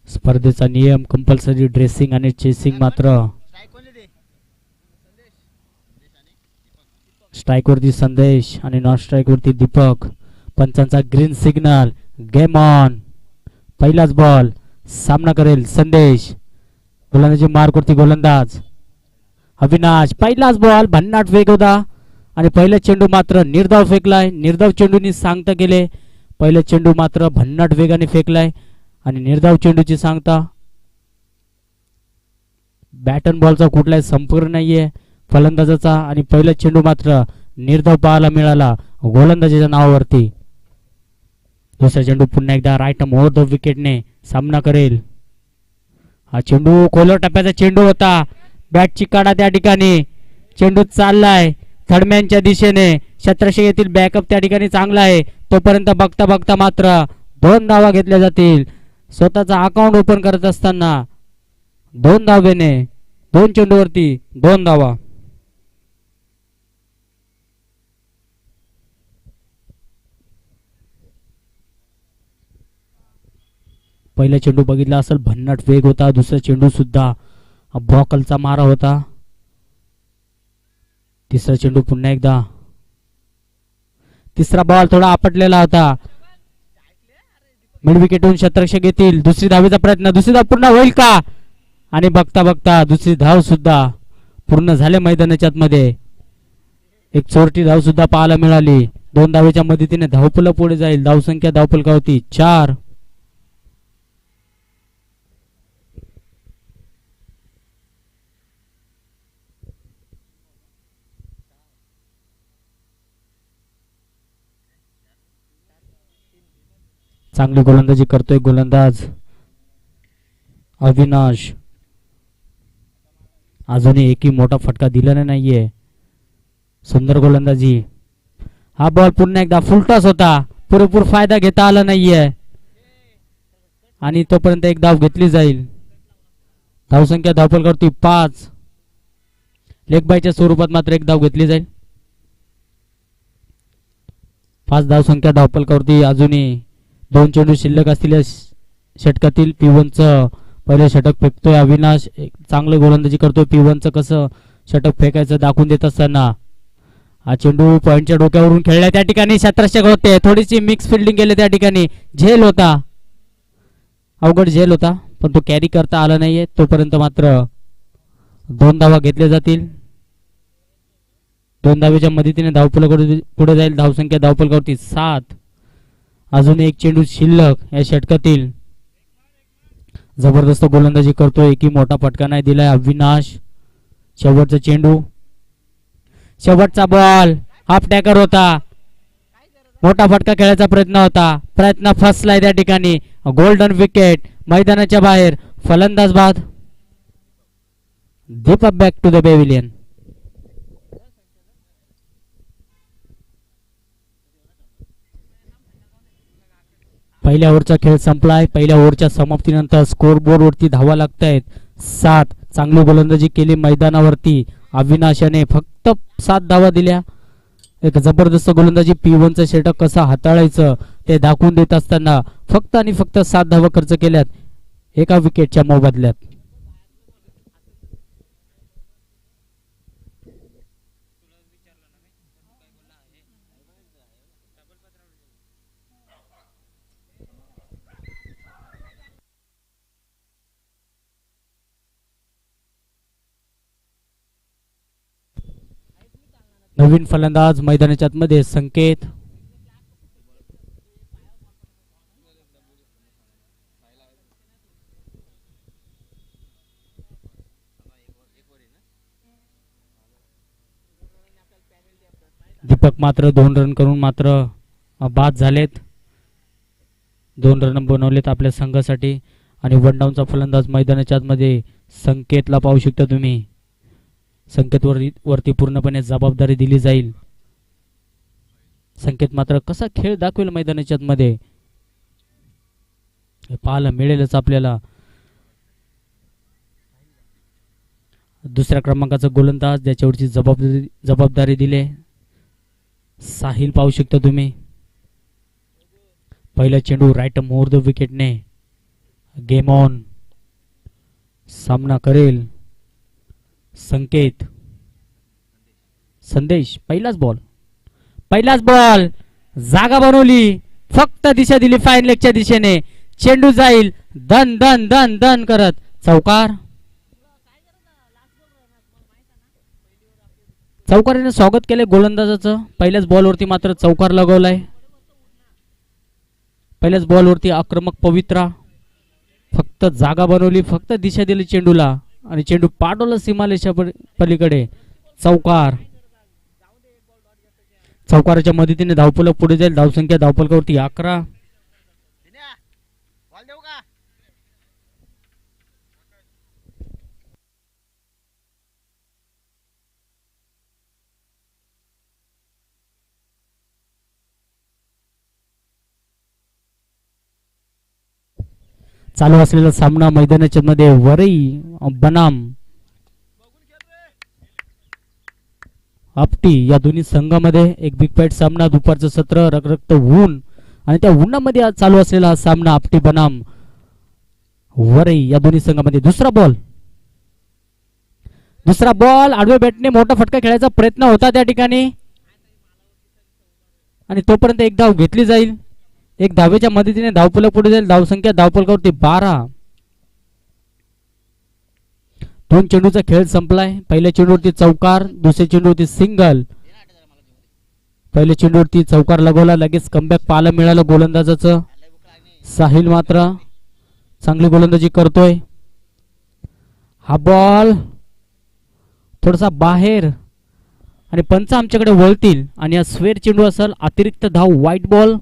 स्पर्धेचा नियम compulsory dressing आणि चेसिंग मात्र. स्ट्राइक वरती संदेश आणि नॉन स्ट्राइक वरती दीपक. पंचांचा ग्रीन सिग्नल. Game on. पहिलाच बॉल. सामना करेल संदेश. गोलंदाजी मार्क वरती गोलंदाज अविनाश. पहिलाच बॉल. भन्नाट वेग होता आणि पहिला चेंडू मात्र निर्धाव फेकलाय. निर्धाव चेंडूनी सांगता केले. पहिला चेंडू मात्र भन्नाट वेगाने फेकलाय आणि निर्धाव चेंडूची सांगता. बॅट अँड बॉलचा कुठलाही संपर्क नाहीये फलंदाजाचा आणि पहिला चेंडू मात्र निर्धाव पाहायला मिळाला गोलंदाजाच्या नावावरती. दुसरा चेंडू पुन्हा एकदा राईट ओव्हर द विकेटने सामना करेल. हा चेंडू खोलवर टप्प्याचा चेंडू होता. बॅटची काढा त्या ठिकाणी. चेंडू चाललाय थडम्यांच्या दिशेने. 1700 येथील बॅकअप त्या ठिकाणी चांगला आहे. तोपर्यंत बघता बघता मात्र 2 धावा घेतल्या जातील. स्वतःचा अकाउंट ओपन करत असताना 2 धावेने 2 चेंडूवरती 2 धावा. पहिला चेंडू बघितला असेल भन्नाट वेग होता. दुसरा चेंडू सुद्धा बॉकलचा मारा होता. तिसरा चेंडू पुन्हा एकदा. तिसरा बॉल थोडा आपटलेला होता. मिड विकेटहून 1700 घेतील. दुसरी धावेचा प्रयत्न. दुसरी धाव पूर्ण होईल का? आणि बघता बघता दुसरी धाव सुद्धा पूर्ण झाले मैदानाच्या आतमध्ये. एक चोरटी धाव सुद्धा पाहायला मिळाली. 2 धावेच्या मदतीने धावफलक पुढे जाईल. धावसंख्या धावफलकावरती 4. चांगली गोलंदाजी करतोय गोलंदाज अविनाश. अजूनही एकही मोठा फटका दिलेला नाहीये. सुंदर गोलंदाजी. हा बॉल पुन्हा एकदा फुलटॉस होता. पुरेपूर फायदा घेता आला नाहीये आणि तोपर्यंत एक धाव घेतली जाईल. धावसंख्या धावफलकावरती 5. लेग बायच्या स्वरूपात मात्र एक धाव घेतली जाईल. 5 धावसंख्या धावफलकावरती. अजूनही 2 चेंडू शिल्लक असलेल्या षटकातील P1चं पहिले षटक फेकतोय अविनाश. चांगलं गोलंदाजी करतोय. P1चं कसं षटक फेकायचं दाखवून देत असताना हा चेंडू पॉइंटच्या डोक्यावरून खेळलाय. त्या ठिकाणी 1700 होते. थोडीशी मिक्स फिल्डिंग केली त्या ठिकाणी. झेल होता. अवघड झेल होता पण तो कॅरी करता आला नाहीये. तोपर्यंत मात्र 2 धावा घेतल्या जातील. 2 धावेच्या मदतीने धावफलक पुढे जाईल. धावसंख्या धावफलकावरती 7. अजून एक चेंडू शिल्लक या षटकातील. जबरदस्त गोलंदाजी करतोय. एकही मोठा फटका नाही दिलाय अविनाश. शेवटचा चेंडू. शेवटचा बॉल. हाफ टॅकर होता. मोठा फटका खेळायचा प्रयत्न होता. प्रयत्न फसलाय त्या ठिकाणी. गोल्डन विकेट मैदानाच्या बाहेर. फलंदाज बाद. Deepak back to the pavilion. पहिल्या ओव्हरचा खेळ संपलाय. पहिल्या ओव्हरच्या समाप्तीनंतर स्कोर बोर्ड वरती धावा लागतायत 7. चांगली गोलंदाजी केली मैदानावरती अविनाशाने. फक्त 7 धावा दिल्या. एक जबरदस्त गोलंदाजी. P1चं षटक कसं हाताळायचं ते दाखवून देत असताना फक्त आणि फक्त 7 धावा खर्च केल्यात एका विकेटच्या मोबदल्यात. नवीन फलंदाज मैदानाच्या आतमध्ये संकेत. दीपक मात्र 2 रन करून मात्र बाद झालेत. 2 रन बनवलेत आपल्या संघासाठी आणि 1 डाऊनचा फलंदाज मैदानाच्या आतमध्ये संकेतला पाहू शकता तुम्ही. संकेत वरती पूर्णपणे जबाबदारी दिली जाईल. संकेत मात्र कसा खेळ दाखवेल मैदानाच्या आतमध्ये हे पाहायला मिळेलच आपल्याला. दुसऱ्या क्रमांकाचा गोलंदाज ज्याच्यावरची जबाबदारी दिले साहिल पाहू शकता तुम्ही. पहिला चेंडू राईट मोर द विकेटने गेम ऑन. सामना करेल संकेत. संदेश. पहिलाच बॉल जागा बनवली, फक्त दिशा दिली फाईन लेगच्या दिशेने. चेंडू जाईल धन धन धन धन करत. चौकार. चौकाराने स्वागत केले गोलंदाजाचं. पहिल्याच बॉलवरती मात्र चौकार लगवलाय. पहिल्याच बॉलवरती आक्रमक पवित्रा. फक्त जागा बनवली, फक्त दिशा दिली चेंडूला आणि चेंडू पाठवला सीमारेषा पलीकडे. चौकार. चौकाराच्या मदतीने धावफलक पुढे जाईल. धावसंख्या धावफलकावरती 11. चालू असलेला सामना मैदानाच्या मध्ये वरई बनाम आपटी या दोन्ही संघामध्ये एक बिग फाईट सामना. दुपारचं सत्र, रखरखत ऊन आणि त्या उन्हामध्ये चालू असलेला हा सामना आपटी बनाम वरई या दोन्ही संघामध्ये. दुसरा बॉल आडव्या बॅटने मोठा फटका खेळायचा प्रयत्न होता त्या ठिकाणी आणि तोपर्यंत एक धाव घेतली जाईल. एक धावेच्या मदतीने धावफलक पुढे जाईल. धावसंख्या धावफलकावरती 12. 2 चेंडूचा खेळ संपलाय. पहिल्या चेंडूवरती चौकार, दुसऱ्या चेंडूवरती सिंगल. पहिल्या चेंडूवरती चौकार लगवला, लगेच कमबॅक पाहायला मिळालं गोलंदाजाचं. साहिल मात्र चांगली गोलंदाजी करतोय. हा बॉल थोडासा बाहेर आणि पंच आमच्याकडे वळतील आणि हा स्क्वेअर चेंडू असेल. अतिरिक्त धाव, व्हाईट बॉल.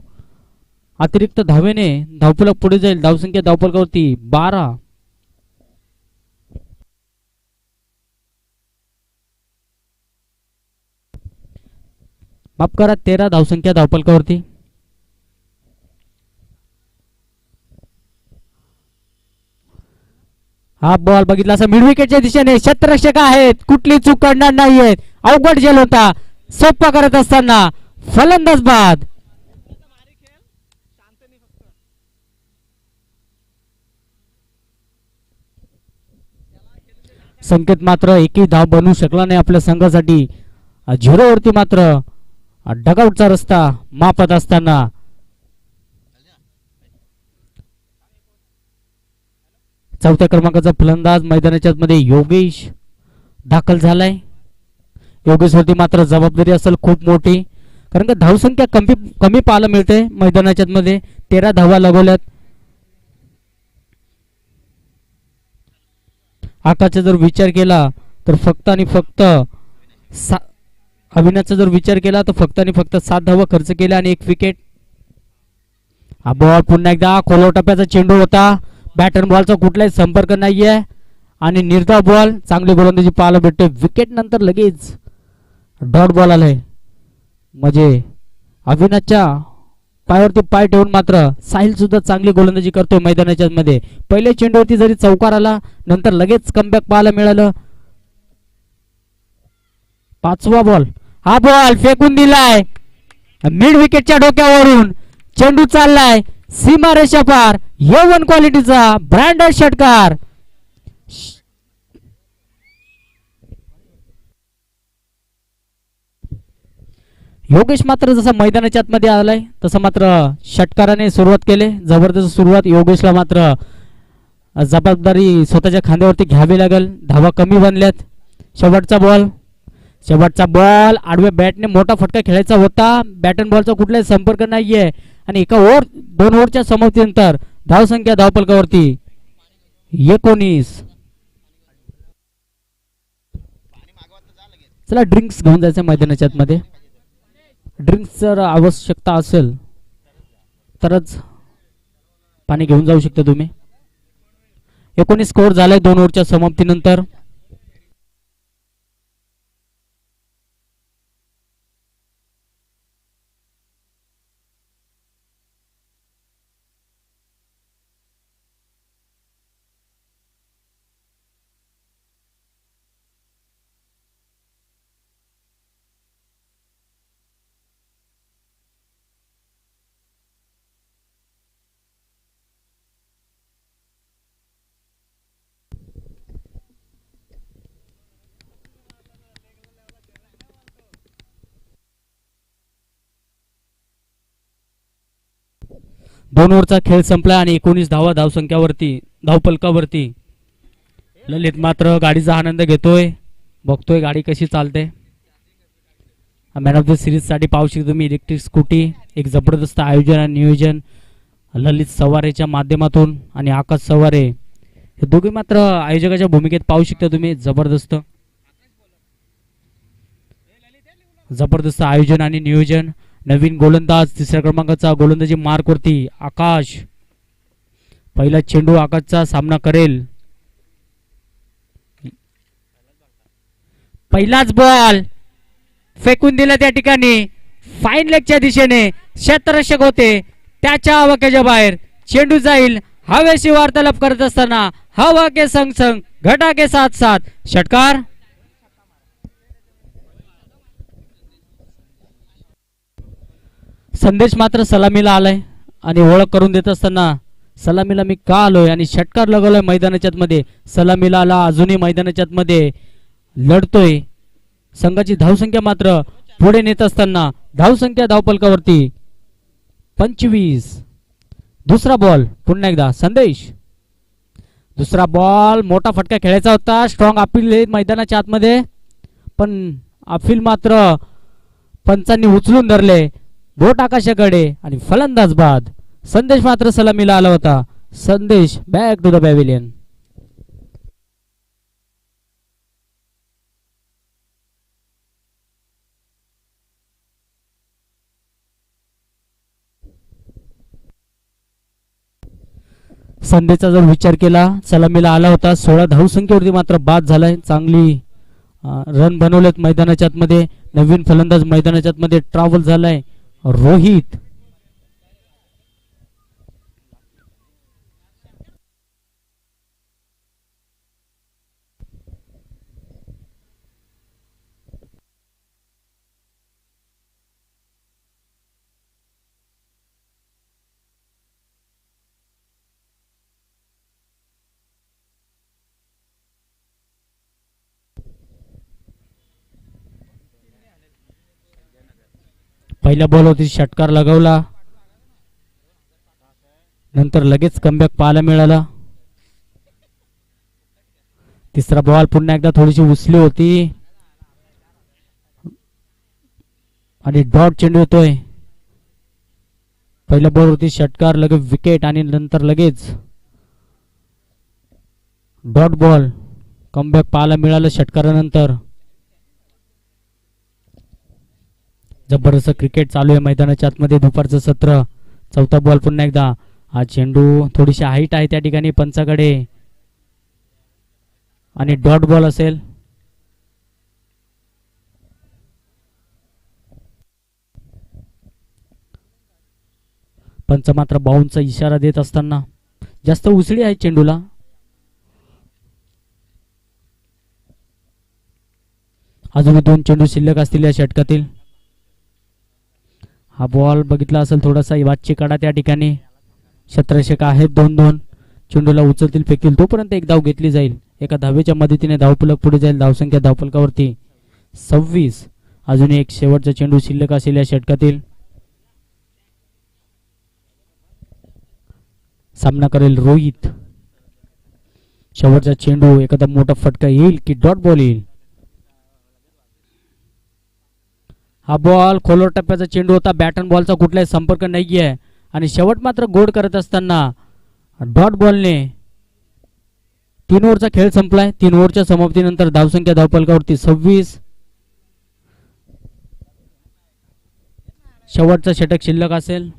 अतिरिक्त धावेने धावफलक पुढे जाईल. धावसंख्या धावफलकावरती 12. माफ करा, 13 धावसंख्या धावफलकावरती. हा बॉल बघितला असं मिड विकेटच्या दिशेने क्षेत्ररक्षक आहेत, कुठली चूक करणार नाहीयेत. अवघड झेल होता, सोपा करत असताना फलंदाज बाद. संकेत मात्र एकही धाव बनवू शकला नाही आपल्या संघासाठी. 0 वरती मात्र डगआउटचा रस्ता मापत असताना चौथ्या क्रमांकाचा फलंदाज मैदानाच्या मध्ये योगेश दाखल झालाय. योगेश वरती मात्र जबाबदारी असेल खूप मोठी, कारण का धावसंख्या कमी पाहायला मिळते मैदानाच्या मध्ये. 13 धावा लागवल्यात. आकाशचा जर विचार केला तर फक्त आणि फक्त अविनाशचा जर विचार केला तर फक्त आणि फक्त 7 धावा खर्च केल्या आणि 1 विकेट. हा बॉल पुन्हा एकदा खोलवर टप्प्याचा चेंडू होता. बॅटर बॉलचा कुठलाही संपर्क नाहीये आणि निर्धाव बॉल. चांगली गोलंदाजी पाहायला भेटते. विकेट नंतर लगेच डॉट बॉल आलाय. म्हणजे अविनाशच्या पायावरती पाय ठेवून मात्र साहिल सुद्धा चांगली गोलंदाजी करतोय मैदानाच्या मध्ये. पहिल्या चेंडूवरती जरी चौकार आला, नंतर लगेच कमबॅक पाहायला मिळालं. 5वा बॉल. हा बॉल फेकून दिलाय मिड विकेटच्या डोक्यावरून. चेंडू चाललाय सीमारेषा पार. A1 क्वालिटीचा ब्रँडेड षटकार. योगेश मात्र जसा मैदानाच्या आतमध्ये आलाय तसं मात्र षटकाराने सुरुवात केली. जबरदस्त सुरुवात. योगेशला मात्र जबाबदारी स्वतःच्या खांद्यावरती घ्यावी लागेल. धावा कमी बनल्यात. शेवटचा बॉल आडव्या बॅटने मोठा फटका खेळायचा होता. बॅट अँड बॉलचा कुठलाही संपर्क नाहीये आणि एका ओव्हर 2 ओव्हरच्या समाप्तीनंतर धावसंख्या धावफलकावरती 19. चला ड्रिंक्स घेऊन जायचं मैदानाच्या आतमध्ये. ड्रिंक्स जर आवश्यकता असेल तरच पाणी घेऊन जाऊ शकता तुम्ही. 19 स्कोर झालाय 2 ओव्हरच्या समाप्तीनंतर. 2 ओव्हरचा खेळ संपला आणि 19 धावा धावसंख्यावरती धावपलकावरती. ललित मात्र गाडीचा आनंद घेतोय, बघतोय गाडी कशी चालते. मॅन ऑफ द सिरीज साठी पाहू शकता तुम्ही इलेक्ट्रिक स्कूटी. एक जबरदस्त आयोजन आणि नियोजन ललित सवारेच्या माध्यमातून आणि आकाश सवारे हे दोघे मात्र आयोजकाच्या भूमिकेत पाहू शकता तुम्ही. जबरदस्त जबरदस्त आयोजन आणि नियोजन. नवीन गोलंदाज 3ऱ्या क्रमांकाचा गोलंदाजी मार्क वरती आकाश. पहिला चेंडू आकाशचा सामना करेल. पहिलाच बॉल फेकून दिला त्या ठिकाणी फाईन लेगच्या दिशेने. क्षेत्ररक्षक होते त्याच्या आवाक्याच्या बाहेर. चेंडू जाईल. हवेशी वार्तालाप करत असताना हवा के संग संग घटा के साथ साथ षटकार. संदेश मात्र सलामीला आलाय आणि ओळख करून देत असताना सलामीला मी का आलोय आणि षटकार लगवलाय मैदानाच्या मध्ये. सलामीला आला, अजूनही मैदानाच्या मध्ये लढतोय. संघाची धावसंख्या मात्र पुढे नेत असताना धावसंख्या धावपलकावरती 25. दुसरा बॉल पुन्हा एकदा संदेश. दुसरा बॉल मोठा फटका खेळायचा होता. स्ट्रॉंग अपील मैदानाच्या आतमध्ये पण अपील मात्र पंचांनी उचलून धरले. बोट आकाशाकडे आणि फलंदाज बाद. संदेश मात्र सलामीला आला होता. संदेश बॅक टू द पॅव्हिलियन. संदेशचा जर विचार केला सलामीला आला होता. 16 धावसंख्येवरती मात्र बाद झालाय. चांगली रन बनवलेत मैदानाच्या आतमध्ये. नवीन फलंदाज मैदानाच्या आतमध्ये ट्रॅव्हल झालाय रोहित. पहिल्या बॉल होती षटकार लगवला. नंतर लगेच कमबॅक पाहायला मिळाला. तिसरा बॉल पुन्हा एकदा थोडीशी उचली होती आणि डॉट चेंडू येतोय. पहिल्या बॉल होती षटकार, लगेच विकेट आणि नंतर लगेच डॉट बॉल. कमबॅक पाहायला मिळालं षटकारानंतर. जबरदस्त क्रिकेट चालू आहे मैदानाच्या आतमध्ये. दुपारचं सत्र. चौथा बॉल पुन्हा एकदा. हा चेंडू थोडीशी हाईट आहे त्या ठिकाणी पंचाकडे आणि डॉट बॉल असेल. पंच मात्र बाउन्सचा इशारा देत असताना जास्त उसळी आहे चेंडूला. अजून 2 चेंडू शिल्लक असतील या षटकातील. हा बॉल बघितला असेल थोडासा वादची कडा त्या ठिकाणी. क्षेत्ररक्षक आहेत 2-2. चेंडूला उचलतील फेकतील तोपर्यंत एक धाव घेतली जाईल. एका धावेच्या मदतीने धावफलक पुढे जाईल. धावसंख्या धावफलकावरती 26. अजून एक शेवटचा चेंडू शिल्लक असेल या षटकातील. सामना करेल रोहित. शेवटचा चेंडू एखादा मोठा फटका येईल की डॉट बॉल येईल. हा बॉल खोलवर टप्प्याचा चेंडू होता. बॅट अँड बॉलचा कुठलाही संपर्क नाहीये आणि शेवट मात्र गोड करत असताना डॉट बॉलने 3 ओव्हरचा खेळ संपलाय. 3 ओव्हरच्या समाप्तीनंतर धावसंख्या धावफलकावरती 26. शेवटचा षटक शिल्लक असेल.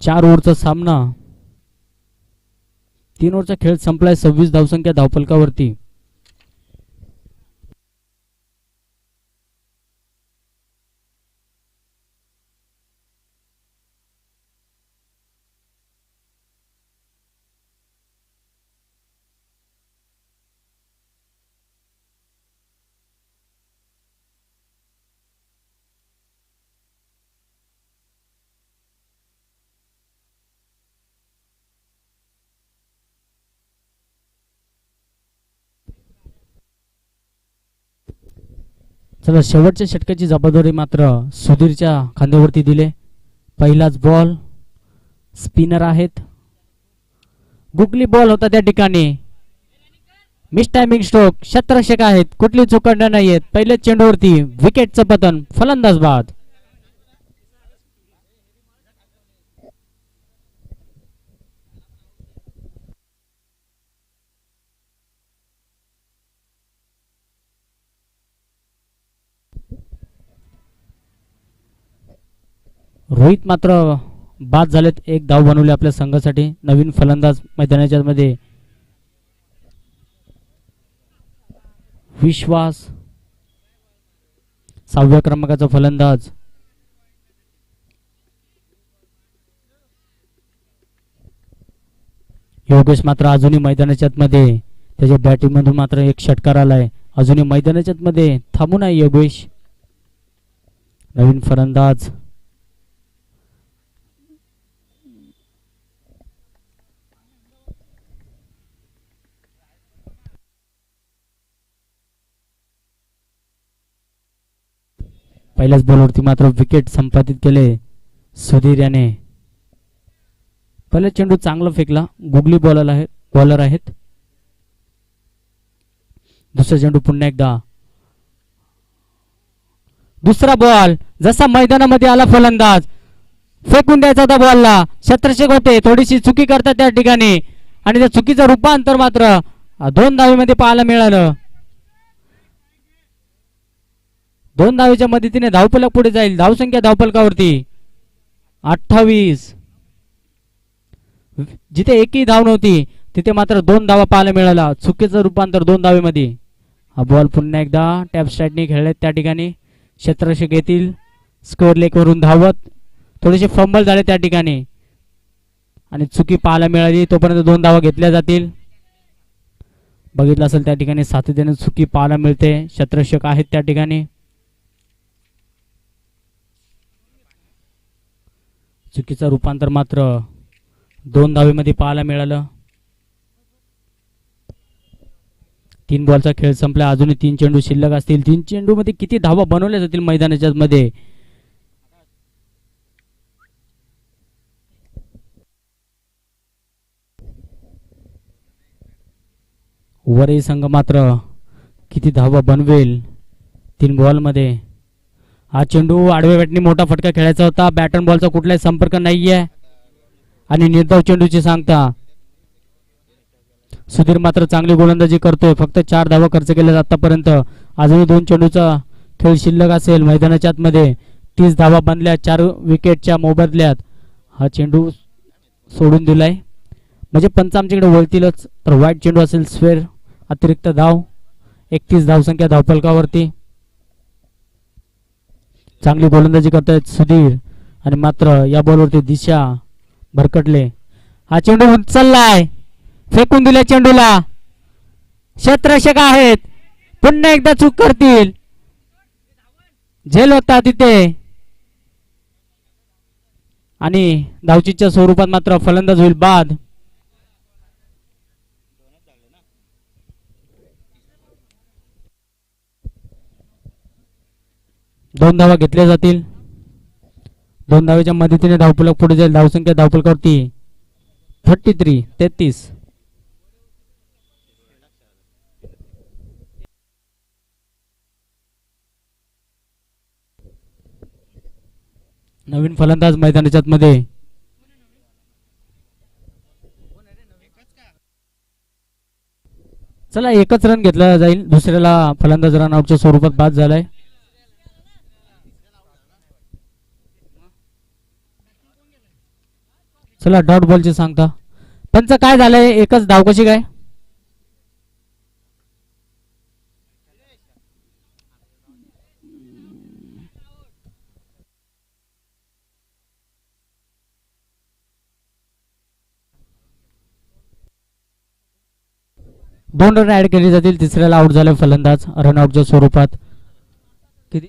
4 ओव्हरचा सामना. 3 ओव्हरचा खेळ संपलाय. 26 धावसंख्या धावफलकावरती. चला शेवटच्या षटकाची जबाबदारी मात्र सुधीरच्या खांद्यावरती दिले. पहिलाच बॉल स्पिनर आहेत. गुगली बॉल होता त्या ठिकाणी. Miss timing stroke. क्षेत्ररक्षक आहेत, कुठली चूक करणार नाहीयेत. पहिल्याच चेंडूवरती विकेटचं पतन. फलंदाज बाद. रोहित मात्र बाद झालेत. एक धाव बनवले आपल्या संघासाठी. नवीन फलंदाज मैदानाच्या मध्ये विश्वास, 6व्या क्रमांकाचा फलंदाज. योगेश मात्र अजूनही मैदानाच्या मध्ये त्याच्या बॅटिंग मधून मात्र एक षटकार आलाय. अजूनही मैदानाच्या मध्ये थांबून आहे योगेश. नवीन फलंदाज पहिल्याच बॉलवरती मात्र विकेट संपादित केले सुधीर याने. पहिला चेंडू चांगला फेकला. गुगली बॉलर आहेत. दुसरा चेंडू पुन्हा एकदा. दुसरा बॉल जसा मैदानामध्ये आला फलंदाज फेकून द्यायचा होता बॉलला. क्षेत्ररक्षक होते, थोडीशी चुकी करतात त्या ठिकाणी आणि त्या चुकीचं रूपांतर मात्र 2 धावेमध्ये पाहायला मिळालं. 2 धावेच्या मदतीने धावफलक पुढे जाईल. धावसंख्या धावफलकावरती 28. जिथे एकही धाव नव्हती तिथे मात्र 2 धावा पाहायला मिळाला. चुकीचं रूपांतर 2 धावेमध्ये. हा बॉल पुन्हा एकदा टॅप स्ट्राईकने खेळलेत त्या ठिकाणी. क्षेत्ररक्षक येतील स्क्वेअर लेग वरून धावत. थोडेसे फंबल झाले त्या ठिकाणी आणि चुकी पाहायला मिळाली. तोपर्यंत 2 धावा घेतल्या जातील. बघितलं असेल त्या ठिकाणी सातत्याने चुकी पाहायला मिळते. क्षेत्ररक्षक आहेत त्या ठिकाणी. चुकीचं रूपांतर मात्र 2 धावेमध्ये पाहायला मिळालं. 3 बॉलचा खेळ संपला. अजूनही 3 चेंडू शिल्लक असतील. 3 चेंडू मध्ये किती धावा बनवल्या जातील मैदानाच्या मध्ये. वरही संघ मात्र किती धावा बनवेल 3 बॉल मध्ये. हा चेंडू आडव्या बॅटने मोठा फटका खेळायचा होता. बॅट अँड बॉलचा कुठलाही संपर्क नाहीये आणि निर्धाव चेंडूची सांगता. सुधीर मात्र चांगली गोलंदाजी करतोय. फक्त 4 धावा खर्च केल्या आतापर्यंत. अजूनही 2 चेंडूचा खेळ शिल्लक असेल. मैदानाच्या आतमध्ये 30 धावा बनल्या 4 विकेटच्या मोबदल्यात. हा चेंडू सोडून दिलाय म्हणजे पंच आमच्याकडे वळतीलच. तर वाईट चेंडू असेल स्क्वेअर. अतिरिक्त धाव. 31 धावसंख्या धावफलकावरती. चांगली गोलंदाजी करतायत सुधीर आणि मात्र या बॉलवरती दिशा भरकटले. हा चेंडू उचललाय. फेकून दिले चेंडूला. क्षेत्ररक्षक आहेत, पुन्हा एकदा चूक करतील. झेल होता तिथे आणि धावचीच्या स्वरूपात मात्र फलंदाज होईल बाद. दोन धावा घेतल्या जातील. 2 धावेच्या मदतीने धावफलक पुढे जाईल. धावसंख्या धावफलकावरती 33. नवीन फलंदाज मैदानाच्या मध्ये. चला एकच रन घेतला जाईल. दुसऱ्याला फलंदाज रन आउटच्या स्वरूपात बाद झालाय. चला डॉट बॉलची सांगता. पंच काय झालंय? एकच धाव कशी काय? दोन रन ऍड केले जातील. तिसऱ्याला आउट झाले फलंदाज रनआउटच्या स्वरूपात. किती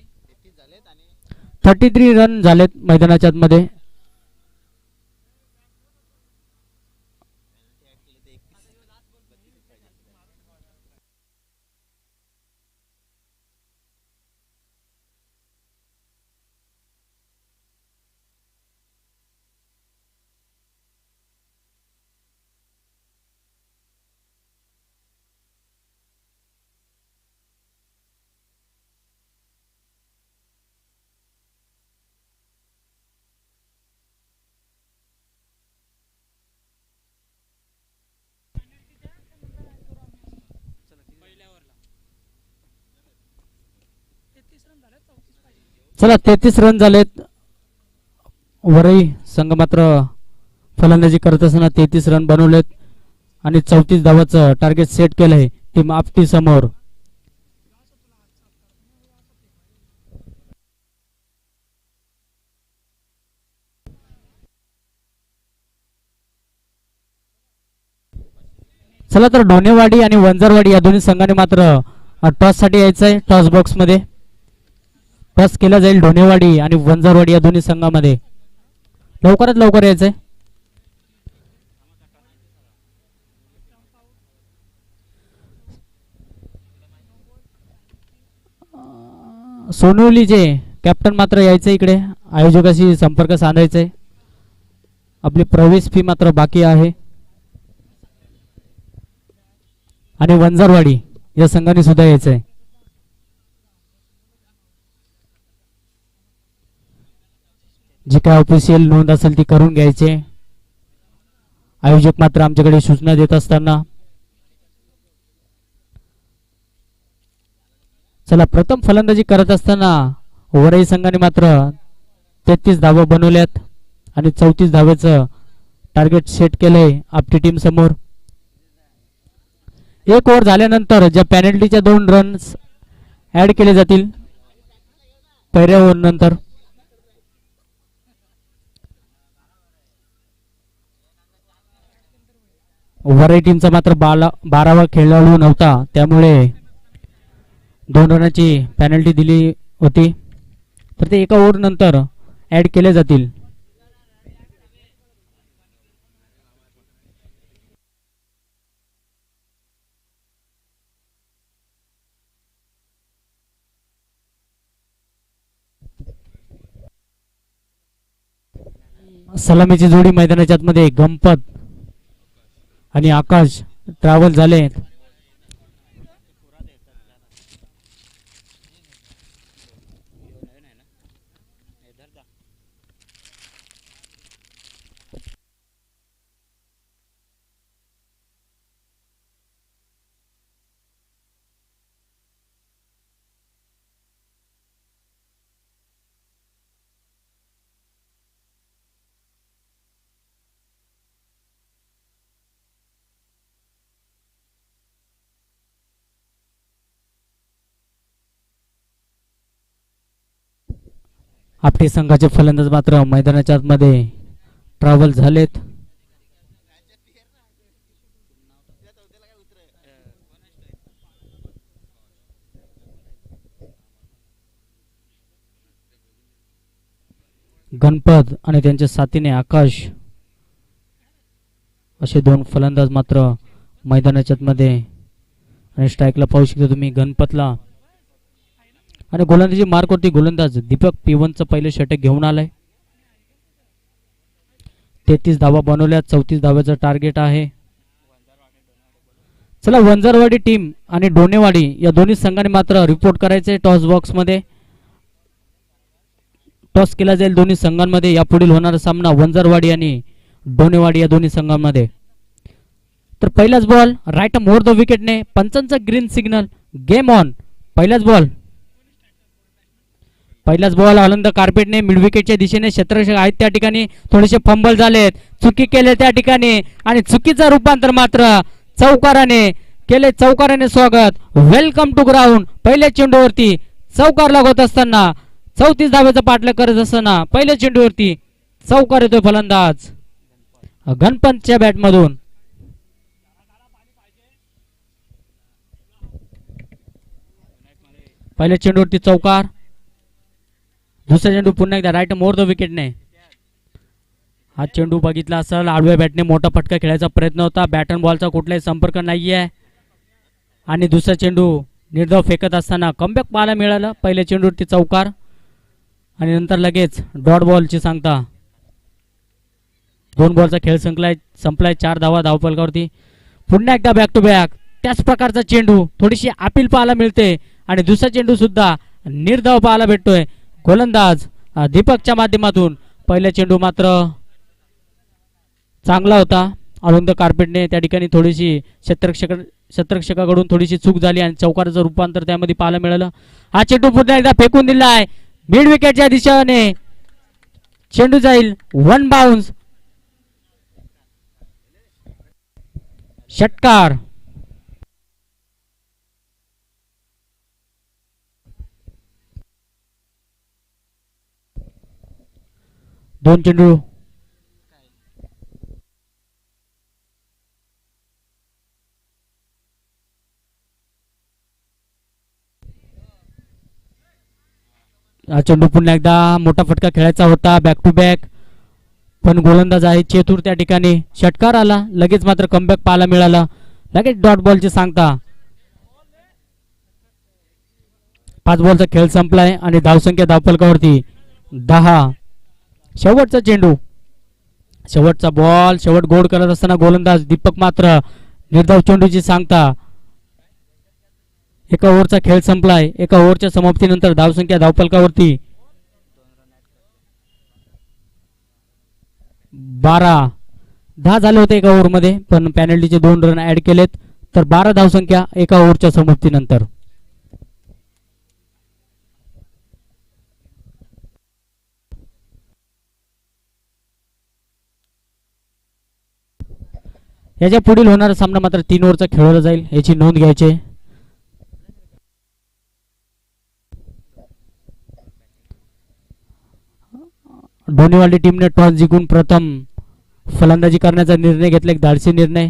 33 रन झालेत मैदानाच्या मध्ये. चला 33 रन झालेत. वरई संघ मात्र फलंदाजी करत असताना 33 रन बनवलेत आणि 34 धावाचं टार्गेट सेट केलंय टीम आपटी समोर. चला तर डोनेवाडी आणि वंजारवाडी या दोन्ही संघाने मात्र टॉस साठी यायचंय. टॉस बॉक्स मध्ये टॉस केला जाईल डोनेवाडी आणि वंजारवाडी या दोन्ही संघामध्ये. लवकरात लवकर यायचंय. सोनवलीचे कॅप्टन मात्र यायचं इकडे. आयोजकाशी संपर्क साधायचाय. आपली प्रवेश फी मात्र बाकी आहे. आणि वंजारवाडी या संघाने सुद्धा यायचंय. जी काय ऑफिशियल नोंद असेल ती करून घ्यायचे. आयोजक मात्र आमच्याकडे सूचना देत असताना. चला प्रथम फलंदाजी करत असताना वरई संघाने मात्र 33 धावा बनवल्यात आणि 34 धावेचं टार्गेट सेट केलंय आपली टीम समोर. एक ओव्हर झाल्यानंतर ज्या पेनल्टीच्या 2 रन्स ऍड केले जातील पहिल्या ओव्हर नंतर. वरई टीमचा मात्र 12वा खेळाडू नव्हता त्यामुळे 2 रनाची पेनल्टी दिली होती तर ते एका ओव्हर नंतर ऍड केले जातील. सलामीची जोडी मैदानाच्या आतमध्ये गणपत आणि आकाश ट्रॅव्हल झाले. आपटे संघाचे फलंदाज मात्र मैदानाच्या आतमध्ये ट्रॅव्हल झालेत. गणपत आणि त्यांच्या साथीने आकाश असे 2 फलंदाज मात्र मैदानाच्या आतमध्ये. आणि स्ट्राईकला पाहू शकता तुम्ही गणपतला. आणि गोलंदाजी मार्कवरती गोलंदाज दीपक P1चं पहिलं षटक घेऊन आलाय. 33 धावा बनवल्या. 34 धाव्याचं टार्गेट आहे. चला वंजारवाडी टीम आणि डोनेवाडी या दोन्ही संघाने मात्र रिपोर्ट करायचे टॉस बॉक्स मध्ये. टॉस केला जाईल दोन्ही संघांमध्ये. यापुढील होणारा सामना वंजारवाडी आणि डोनेवाडी या दोन्ही संघांमध्ये. तर पहिलाच बॉल राईट मोर द विकेटने पंचांचा ग्रीन सिग्नल. Game on. पहिलाच बॉल आनंद कार्पेटने मिड विकेटच्या दिशेने क्षेत्ररक्षक आहेत त्या ठिकाणी थोडेसे फंबल झालेत. चुकी केले त्या ठिकाणी आणि चुकीचं रूपांतर मात्र चौकाराने केले. चौकाराने स्वागत. Welcome to ground. पहिल्या चेंडूवरती चौकार लागत असताना 34 धावेचा पाठलाग करत असताना पहिल्या चेंडूवरती चौकार येतोय फलंदाज गणपतच्या बॅटमधून. पहिल्या चेंडूवरती चौकार. दुसरा चेंडू पुन्हा एकदा राईट मोर द विकेटने. हा चेंडू बघितला असेल आडव्या बॅटने मोठा फटका खेळायचा प्रयत्न होता. बॅट अँड बॉलचा कुठलाही संपर्क नाहीये. आणि दुसरा चेंडू निर्धाव फेकत असताना कमबॅक पाहायला मिळालं. पहिल्या चेंडूवरती चौकार आणि नंतर लगेच डॉट बॉलची सांगता. 2 बॉलचा खेळ संपलाय. 4 धावा धावफलकावरती. पुन्हा एकदा बॅक टू बॅक त्याच प्रकारचा चेंडू. थोडीशी अपील पाहायला मिळते आणि दुसरा चेंडू सुद्धा निर्धाव पाहायला भेटतोय. गोलंदाज दीपकच्या माध्यमातून. पहिला चेंडू मात्र चांगला होता. आनंद कार्पेटने त्या ठिकाणी थोडीशी क्षेत्ररक्षकाकडून थोडीशी चूक झाली आणि चौकाराचं रूपांतर त्यामध्ये पाहायला मिळालं. हा चेंडू पुन्हा एकदा फेकून दिलाय. मिड विकेटच्या दिशेने चेंडू जाईल वन बाउन्स. षटकार. दोन चेंडू हा चेंडू पुन्हा एकदा मोठा फटका खेळायचा होता बॅक टू बॅक, पण गोलंदाज आहे चेतूर त्या ठिकाणी. षटकार आला, लगेच मात्र कमबॅक पाहायला मिळाला. लगेच डॉट बॉलची सांगता. 5 बॉलचा खेळ संपलाय आणि धावसंख्या धावफलकावरती 10. शेवटचा चेंडू, शेवटचा बॉल, शेवट गोड करत असताना गोलंदाज दीपक मात्र निर्धाव चेंडूची सांगता. एका ओव्हरचा खेळ संपलाय. एका ओव्हरच्या समाप्तीनंतर धावसंख्या धावफलकावरती 12. 10 झाले होते एका ओव्हरमध्ये, पण पॅनल्टीचे 2 रन ऍड केलेत, तर 12 धावसंख्या एका ओव्हरच्या समाप्तीनंतर. याच्या पुढील होणारा सामना मात्र 3 ओव्हरचा खेळवला जाईल, याची नोंद घ्यायची. डोनेवाली टीमने टॉस जिंकून प्रथम फलंदाजी करण्याचा निर्णय घेतला, एक धाडसी निर्णय.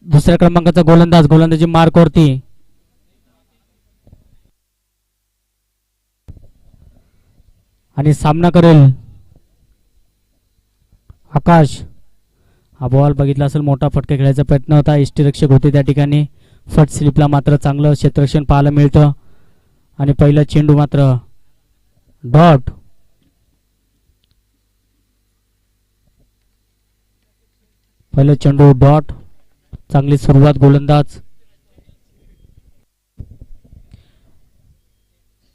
दुसऱ्या क्रमांकाचा गोलंदाज गोलंदाजी मार्कवरती. आणि सामना करेल आकाश. हा बॉल बघितला असेल, मोठा फटका खेळायचा प्रयत्न होता, यष्टीरक्षक होते त्या ठिकाणी. फट स्लिपला मात्र चांगलं क्षेत्ररक्षण पाहायला मिळतं. आणि पहिला चेंडू मात्र डॉट. पहिला चेंडू डॉट. चांगली सुरुवात गोलंदाज.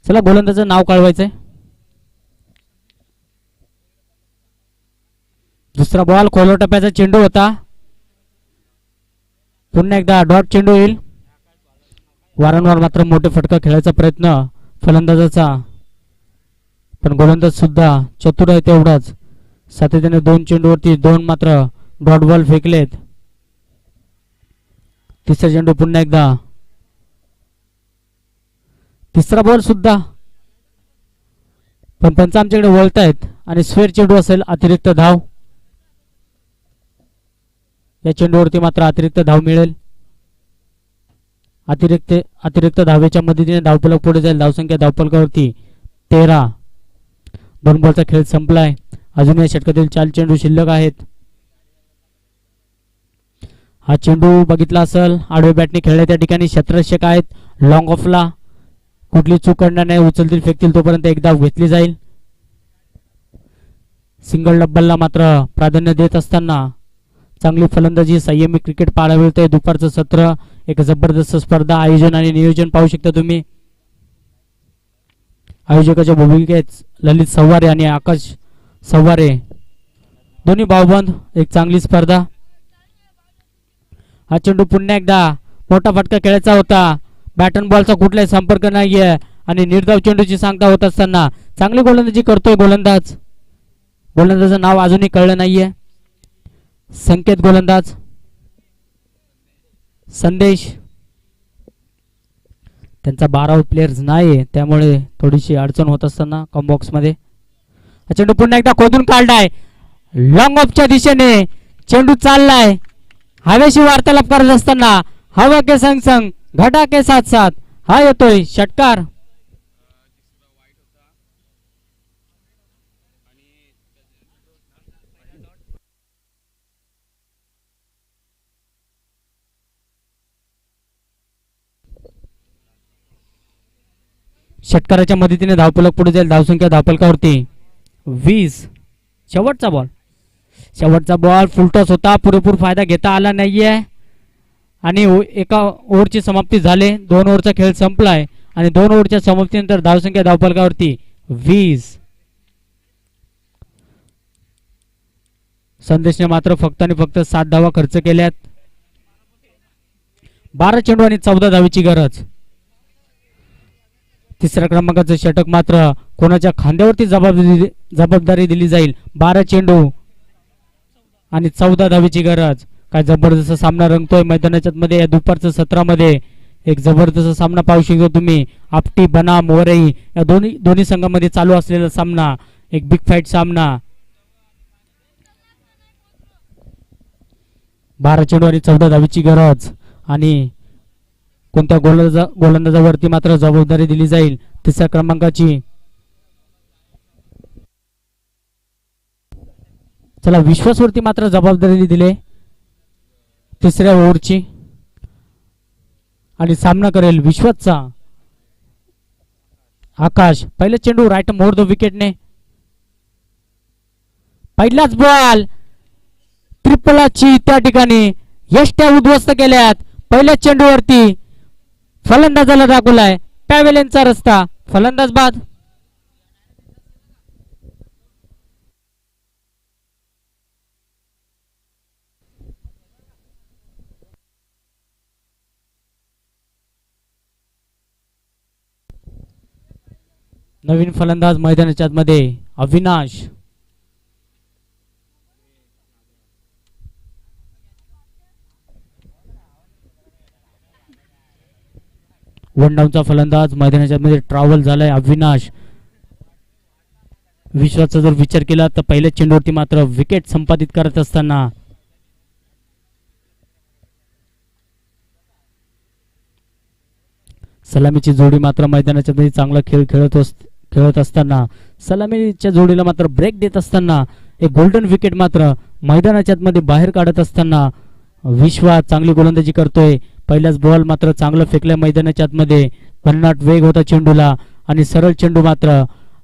चला गोलंदाजचं नाव कळवायचंय. दुसरा बॉल खोलो टप्प्याचा चेंडू होता. पुन्हा एकदा डॉट चेंडू येईल. वारंवार मात्र मोठे फटका खेळायचा प्रयत्न फलंदाजाचा, पण गोलंदाज सुद्धा चतुर आहे तेवढाच. सातत्याने 2 चेंडूवरती 2 मात्र डॉट बॉल फेकलेत. तिसरा चेंडू पुन्हा एकदा. तिसरा बॉल सुद्धा, पण पंच आमच्याकडे वळतायत आणि स्क्वेअर चेंडू असेल, अतिरिक्त धाव. या चेंडूवरती मात्र अतिरिक्त धाव मिळेल. अतिरिक्त धावेच्या मदतीने धावफलक पुढे जाईल. धावसंख्या धावफलकावरती 13. 2 बॉलचा खेळ संपलाय. अजून या षटकातील 4 चेंडू शिल्लक आहेत. हा चेंडू बघितला असेल, आडवे बॅटने खेळले त्या ठिकाणी क्षेत्ररक्षक आहेत. लॉंग ऑफला कुठली चूक करणार नाही, उचलतील फेकतील तोपर्यंत एक धाव घेतली जाईल. सिंगल डब्बलला मात्र प्राधान्य देत असताना चांगली फलंदाजी, संयमी क्रिकेट पाहायला मिळतंय. दुपारचं सत्र, एक जबरदस्त स्पर्धा, आयोजन आणि नियोजन पाहू शकता तुम्ही. आयोजकाच्या भूमिकेत ललित सव्वारे आणि आकाश सव्वारे, दोन्ही भाऊबंद. एक चांगली स्पर्धा. हा चेंडू पुन्हा एकदा मोठा फटका खेळायचा होता. बॅटन बॉलचा कुठलाही संपर्क नाहीये आणि निर्धाव चेंडूची सांगता होत असताना चांगली गोलंदाजी करतोय गोलंदाज. गोलंदाजाचं नाव अजूनही कळलं नाहीये. संकेत गोलंदाज, संदेश. त्यांचा 12 प्लेयर्स नाही, त्यामुळे थोडीशी अडचण होत असताना कॉम्बॉक्स मध्ये. हा चेंडू पुन्हा एकदा खोदून काढलाय. लॉंग ऑफच्या दिशेने चेंडू चाललाय. हवेशी वार्तालाप करत असताना हवा के संग संग घटा के साथ साथ हा येतोय षटकार. षटकाराच्या मदतीने धावफलक पुढे जाईल. धावसंख्या धावफलकावरती 20. शेवटचा बॉल फुलटॉस होता, पुरेपूर फायदा घेता आला नाहीये आणि एका ओव्हरची समाप्ती झाली. 2 ओव्हरचा खेळ संपलाय आणि 2 ओव्हरच्या समाप्तीनंतर धावसंख्या धावफलकावरती 20. संदेशने मात्र फक्त आणि फक्त 7 धावा खर्च केल्यात. 12 चेंडू आणि 14 धावेची गरज. तिसऱ्या क्रमांकाचं षटक मात्र कोणाच्या खांद्यावरती जबाबदारी दिली जाईल. 12 चेंडू आणि 14 धावेची गरज. काय जबरदस्त सामना रंगतोय मैदानाच्या मध्ये. या दुपारच्या सत्रामध्ये एक जबरदस्त सामना पाहू शकतो तुम्ही. आपटी बनाम वरई या दोन्ही संघामध्ये चालू असलेला सामना, एक बिग फाईट सामना. 12 चेंडू आणि 14 धावेची गरज आणि कोणत्या गोलंदाजावरती मात्र जबाबदारी दिली जाईल तिसऱ्या क्रमांकाची. चला, विश्वासवरती मात्र जबाबदारी दिली तिसऱ्या ओव्हरची आणि सामना करेल विश्वासचा आकाश. पहिला चेंडू राईट मोर द विकेटने. पहिलाच बॉल त्रिपलाची त्या ठिकाणी यष्ट्या उद्ध्वस्त केल्यात. पहिल्या चेंडूवरती फलंदाजाला दाखवलाय पॅवेलियनचा रस्ता. फलंदाज बाद. नवीन फलंदाज मैदानाच्या मध्ये अविनाश. वन डाऊनचा फलंदाज मैदानाच्या मध्ये ट्रॅव्हल झालाय अविनाश. विश्वाचा जर विचार केला तर पहिल्या चेंडूवरती मात्र विकेट संपादित करत असताना सलामीची जोडी मात्र मैदानाच्या मध्ये चांगला खेळ खेळत असताना सलामीच्या जोडीला मात्र ब्रेक देत असताना एक गोल्डन विकेट मात्र मैदानाच्या मध्ये बाहेर काढत असताना विश्वास चांगली गोलंदाजी करतोय. पहिलाच बॉल मात्र चांगलं फेकलाय मैदानाच्या आतमध्ये. भन्नाट वेग होता चेंडूला आणि सरळ चेंडू मात्र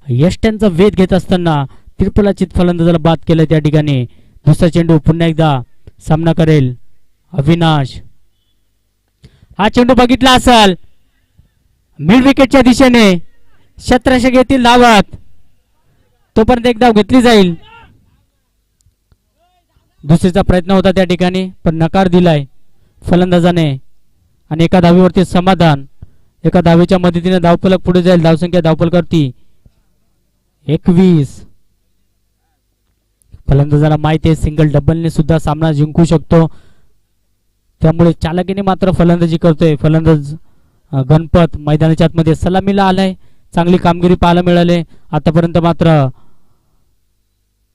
यष्ट्यांचा वेध घेत असताना त्रिपलाचित फलंदाजाला बाद केलं त्या ठिकाणी. दुसरा चेंडू पुन्हा एकदा सामना करेल अविनाश. हा चेंडू बघितला असेल मिड विकेटच्या दिशेने. क्षेत्ररक्षक येतील धावत. तोपर्यंत एक धाव घेतली जाईल. दुसरीचा प्रयत्न होता त्या ठिकाणी पण नकार दिलाय फलंदाजाने आणि एका धावेवरती समाधान. एका धावेच्या मदतीने धावफलक पुढे जाईल. धावसंख्या धावफलकावरती 21. फलंदाजाला माहिती आहे सिंगल डबलने सुद्धा सामना जिंकू शकतो, त्यामुळे चालकीने मात्र फलंदाजी करतोय. फलंदाज गणपत मैदानाच्या आतमध्ये सलामीला आलाय. चांगली कामगिरी पाहायला मिळाले. आतापर्यंत मात्र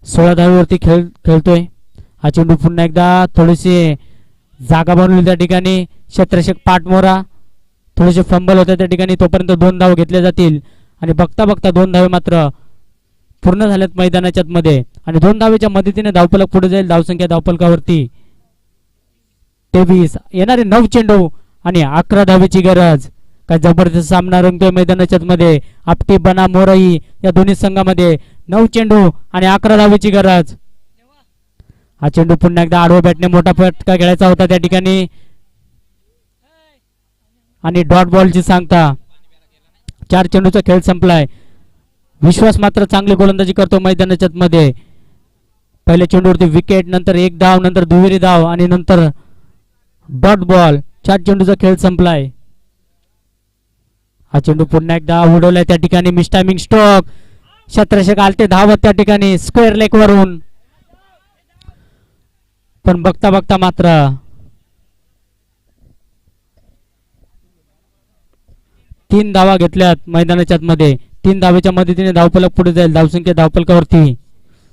16 धावेवरती खेळतोय. हा चेंडू पुन्हा एकदा थोडीशी जागा बनवली त्या ठिकाणी. क्षेत्ररक्षक पाठमोरा थोडेसे फंबल होते त्या ठिकाणी. तोपर्यंत 2 धाव घेतल्या जातील आणि बघता बघता 2 धावे मात्र पूर्ण झाल्यात मैदानाच्या मध्ये आणि 2 धावेच्या मदतीने धावफलक पुढे जाईल. धावसंख्या धावफलकावरती 23. येणारे 9 चेंडू आणि 11 धावेची गरज. काय जबरदस्त सामना रंगतोय मैदानाच्या मध्ये. आपटी बना मोरई या दोन्ही संघामध्ये 9 चेंडू आणि 11 धावेची गरज. हा चेंडू पुन्हा एकदा आडवा बॅटने मोठा फटका खेळायचा होता त्या ठिकाणी आणि डॉट बॉलची सांगता. 4 चेंडूचा खेळ संपलाय. विश्वास मात्र चांगली गोलंदाजी करतो मैदानाच्या मध्ये. पहिल्या चेंडूवरती विकेट, नंतर 1 धाव, नंतर दुहेरी धाव आणि नंतर डॉट बॉल. 4 चेंडूचा खेळ संपलाय. हा चेंडू पुन्हा एकदा उडवलाय त्या ठिकाणी. Miss timing stroke. क्षेत्ररक्षक आलते धावत त्या ठिकाणी स्क्वेअर लेग वरून, पण बघता बघता मात्र 3 धावा घेतल्यात मैदानाच्या मध्ये. 3 धावेच्या मदतीने धावफलक पुढे जाईल. धावसंख्या धावफलकावरती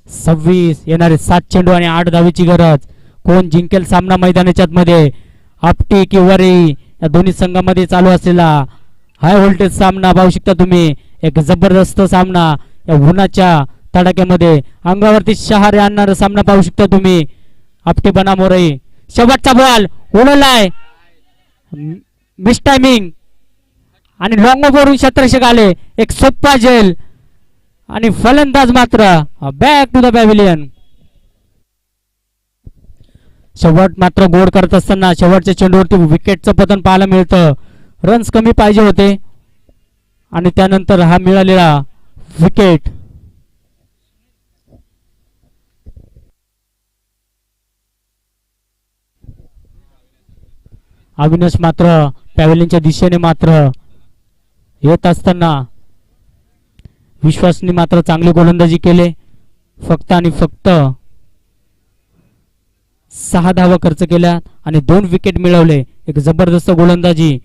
26. येणारे 7 चेंडू आणि 8 धावेची गरज. कोण जिंकेल सामना मैदानाच्या मध्ये? आपटी की वरई या दोन्ही संघामध्ये चालू असलेला हाय व्होल्टेज सामना पाहू शकता तुम्ही. एक जबरदस्त सामना या उन्हाच्या तडाख्यामध्ये अंगावरती शहारे आणणारा सामना पाहू शकता तुम्ही. आपटी बना मोरई. शेवटचा बॉल उडवलाय. मिस टायमिंग आणि लॉंग वरून क्षेत्ररक्षक आले. एक सोप्पा झेल आणि फलंदाज मात्र बॅक टू द पॅव्हिलियन. शेवट मात्र गोड करत असताना शेवटच्या चेंडूवरती विकेटचं पतन पाहायला मिळतं. रन्स कमी पाहिजे होते आणि त्यानंतर हा मिळालेला विकेट अविनाश मात्र पॅव्हलियनच्या दिशेने मात्र येत असताना विश्वासने मात्र चांगली गोलंदाजी केले. फक्त आणि फक्त 6 धावा खर्च केल्या आणि 2 विकेट मिळवले. एक जबरदस्त गोलंदाजी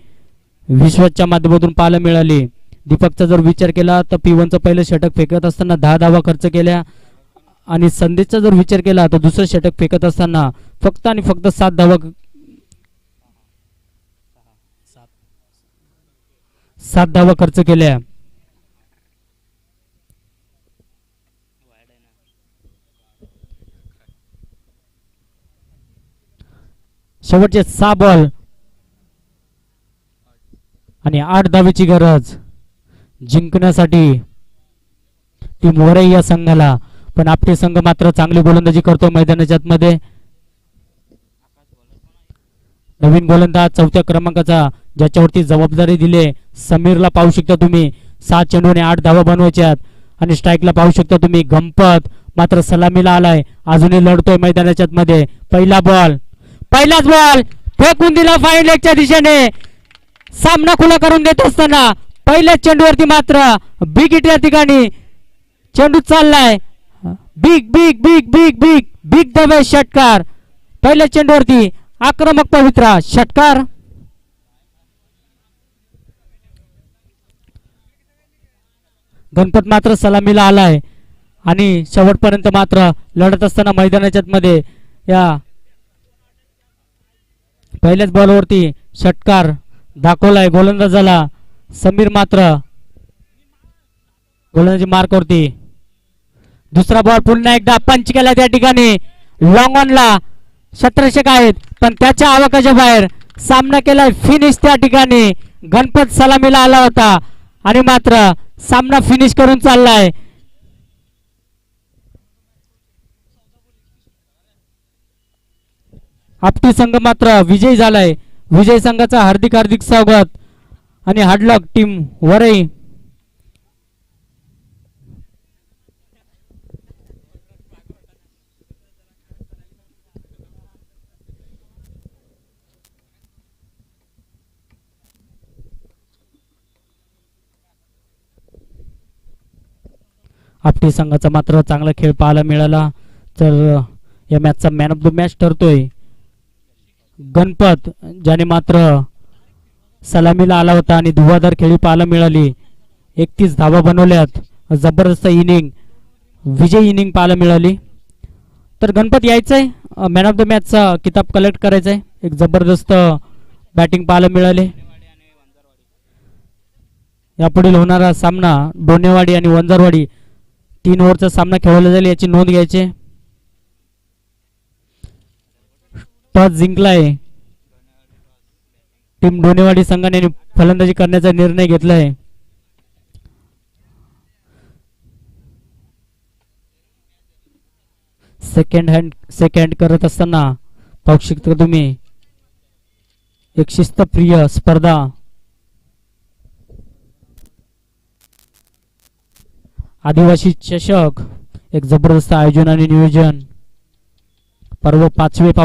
विश्वासच्या माध्यमातून पाहायला मिळाली. दीपकचा जर विचार केला तर P1चं पहिलं षटक फेकत असताना 10 धावा खर्च केल्या आणि संदेशचा जर विचार केला तर दुसरं षटक फेकत असताना फक्त आणि फक्त 7 धावा खर्च केल्या. शेवटचे 6 बॉल आणि 8 धावेची गरज जिंकण्यासाठी टीम वरई या संघाला. पण आपले संघ मात्र चांगली गोलंदाजी करतो मैदानाच्या आतमध्ये. नवीन गोलंदाज 4थ्या क्रमांकाचा ज्याच्यावरती जबाबदारी दिले समीरला पाहू शकता तुम्ही. 6 चेंडूने 8 धावा बनवायच्यात आणि स्ट्राईकला पाहू शकता तुम्ही गणपत मात्र सलामीला आलाय. अजूनही लढतोय मैदानाच्या आतमध्ये. पहिलाच बॉल फेकून दिला फाईन लेगच्या दिशेने. सामना खुला करून देत असताना पहिल्याच चेंडूवरती मात्र बिग हिट या ठिकाणी चेंडू चाललाय. Big big big big big big दबे षटकार. पहिल्या चेंडूवरती आक्रमक पवित्रा षटकार. गणपत मात्र सलामीला आलाय आणि शेवटपर्यंत मात्र लढत असताना मैदानाच्या मध्ये या पहिल्याच बॉलवरती षटकार दाखवलाय गोलंदाजाला. समीर मात्र गोलंदाजी मार्कवरती. दुसरा बॉल पुन्हा एकदा पंच केला त्या ठिकाणी. लॉंग ऑनला क्षेत्ररक्षक आहेत पण त्याच्या आवाकाच्या बाहेर सामना केलाय. फिनिश त्या ठिकाणी गणपत सलामीला आला होता आणि मात्र सामना फिनिश करून चाललाय. आपटी संघ मात्र विजयी झालाय. विजय संघाचा हार्दिक हार्दिक स्वागत आणि हार्डलॉक टीम वरई. आपटी संघाचा मात्र चांगला खेळ पाहायला मिळाला. तर या मॅचचा मॅन ऑफ द मॅच ठरतोय गणपत, ज्याने मात्र सलामीला आला होता आणि धुवाधार खेळी पाहायला मिळाली. 31 धावा बनवल्यात. जबरदस्त इनिंग, विजय इनिंग पाहायला मिळाली. तर गणपत यायचंय मॅन ऑफ द मॅचचा किताब कलेक्ट करायचंय. एक जबरदस्त बॅटिंग पाहायला मिळाली. यापुढील होणारा सामना डोनेवाडी आणि वंजारवाडी 3 ओव्हरचा सामना खेळवला जाईल याची नोंद घ्यायची. टॉस जिंकलाय टीम डोनेवाडी संघाने फलंदाजी करण्याचा निर्णय घेतलाय. सेकंड करत असताना पाहू शकता तुम्ही एक शिस्तप्रिय स्पर्धा. आदिवासी चषक एक जबरदस्त आयोजन आणि नियोजन. पर्व 5वे पाहू